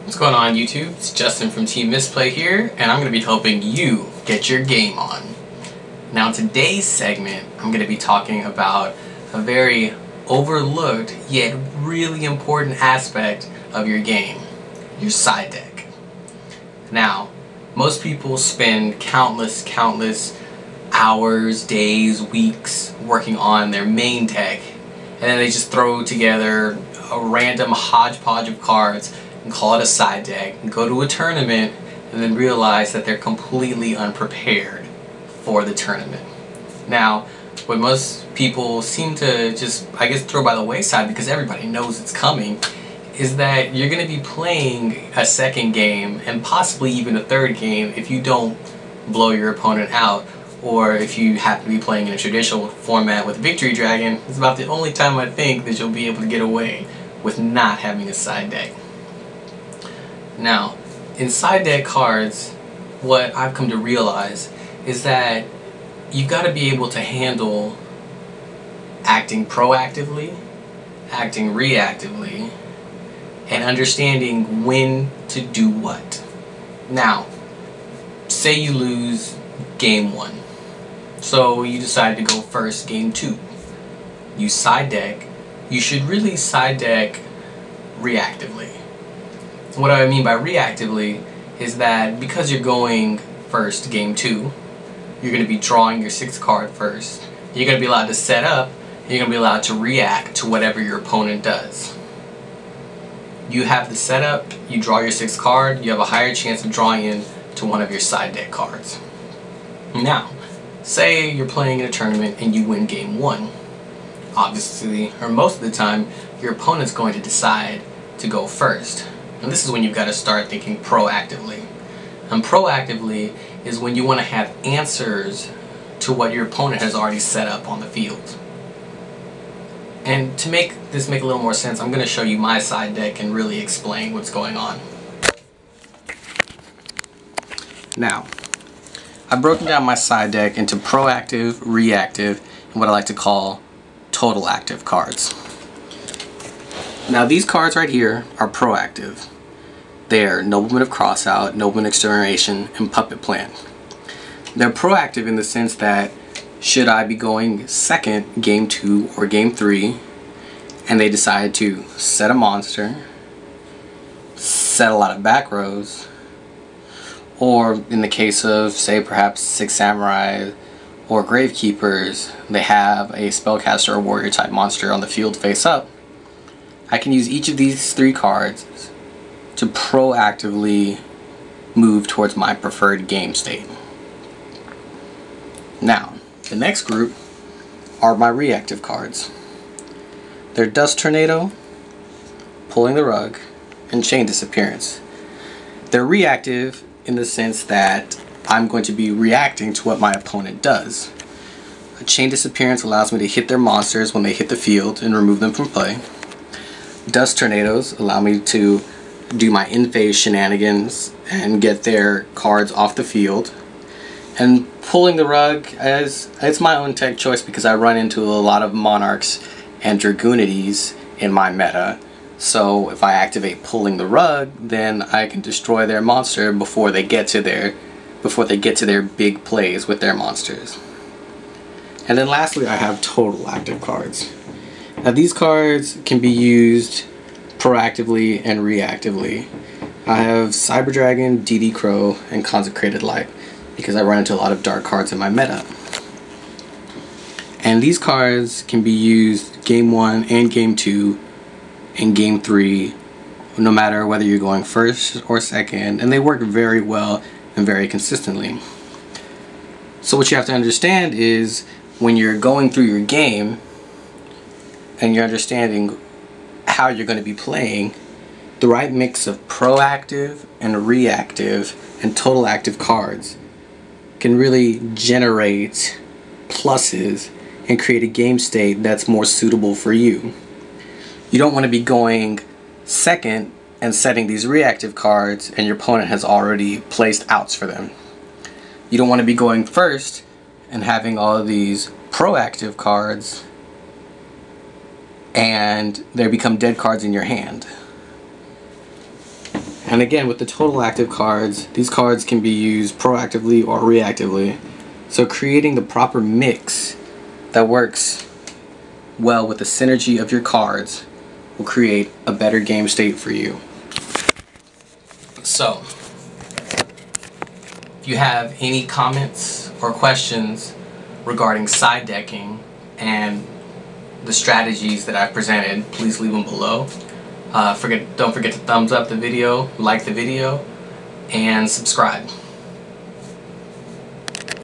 What's going on YouTube? It's Justin from Team Misplay here, and I'm going to be helping you get your game on. Now today's segment, I'm going to be talking about a very overlooked yet really important aspect of your game, your side deck. Now, most people spend countless hours, days, weeks working on their main deck, and then they just throw together a random hodgepodge of cards and call it a side deck and go to a tournament and then realize that they're completely unprepared for the tournament. Now, what most people seem to just, I guess, throw by the wayside because everybody knows it's coming is that you're going to be playing a second game and possibly even a third game if you don't blow your opponent out, or if you happen to be playing in a traditional format with Victory Dragon. It's about the only time I think that you'll be able to get away with not having a side deck. Now, in side deck cards, what I've come to realize is that you've got to be able to handle acting proactively, acting reactively, and understanding when to do what. Now, say you lose game 1. So you decide to go first game 2. You side deck. You should really side deck reactively. What I mean by reactively is that because you're going first game 2, you're going to be drawing your 6th card first. You're going to be allowed to set up, and you're going to be allowed to react to whatever your opponent does. You have the setup, you draw your 6th card, you have a higher chance of drawing in to one of your side deck cards. Now, say you're playing in a tournament and you win game 1. Obviously, or most of the time, your opponent's going to decide to go first. And this is when you've got to start thinking proactively. And proactively is when you want to have answers to what your opponent has already set up on the field. And to make this make a little more sense, I'm going to show you my side deck and really explain what's going on. Now, I've broken down my side deck into proactive, reactive, and what I like to call total active cards. Now these cards right here are proactive. They're Nobleman of Crossout, Nobleman Extermination, and Puppet Plant. They're proactive in the sense that should I be going second, game 2 or game 3, and they decide to set a monster, set a lot of back rows, or in the case of, say, perhaps 6 Samurai or Gravekeepers, they have a Spellcaster or Warrior type monster on the field face up, I can use each of these 3 cards to proactively move towards my preferred game state. Now, the next group are my reactive cards. They're Dust Tornado, Pulling the Rug, and Chain Disappearance. They're reactive in the sense that I'm going to be reacting to what my opponent does. A Chain Disappearance allows me to hit their monsters when they hit the field and remove them from play. Dust Tornadoes allow me to do my in-phase shenanigans and get their cards off the field. And Pulling the Rug, it's my own tech choice because I run into a lot of Monarchs and Dragoonides in my meta. So if I activate Pulling the Rug, then I can destroy their monster before they get to their big plays with their monsters. And then lastly, I have total active cards. Now these cards can be used proactively and reactively. I have Cyber Dragon, DD Crow, and Consecrated Light because I run into a lot of dark cards in my meta. And these cards can be used game 1 and game 2 and game 3, no matter whether you're going first or second, and they work very well and very consistently. So what you have to understand is when you're going through your game and you're understanding how you're going to be playing, the right mix of proactive and reactive and total active cards can really generate pluses and create a game state that's more suitable for you. You don't want to be going second and setting these reactive cards and your opponent has already placed outs for them. You don't want to be going first and having all of these proactive cards and they become dead cards in your hand. And again, with the total active cards, these cards can be used proactively or reactively. So creating the proper mix that works well with the synergy of your cards will create a better game state for you. So, if you have any comments or questions regarding side decking and the strategies that I've presented, please leave them below. Don't forget to thumbs up the video, like the video, and subscribe.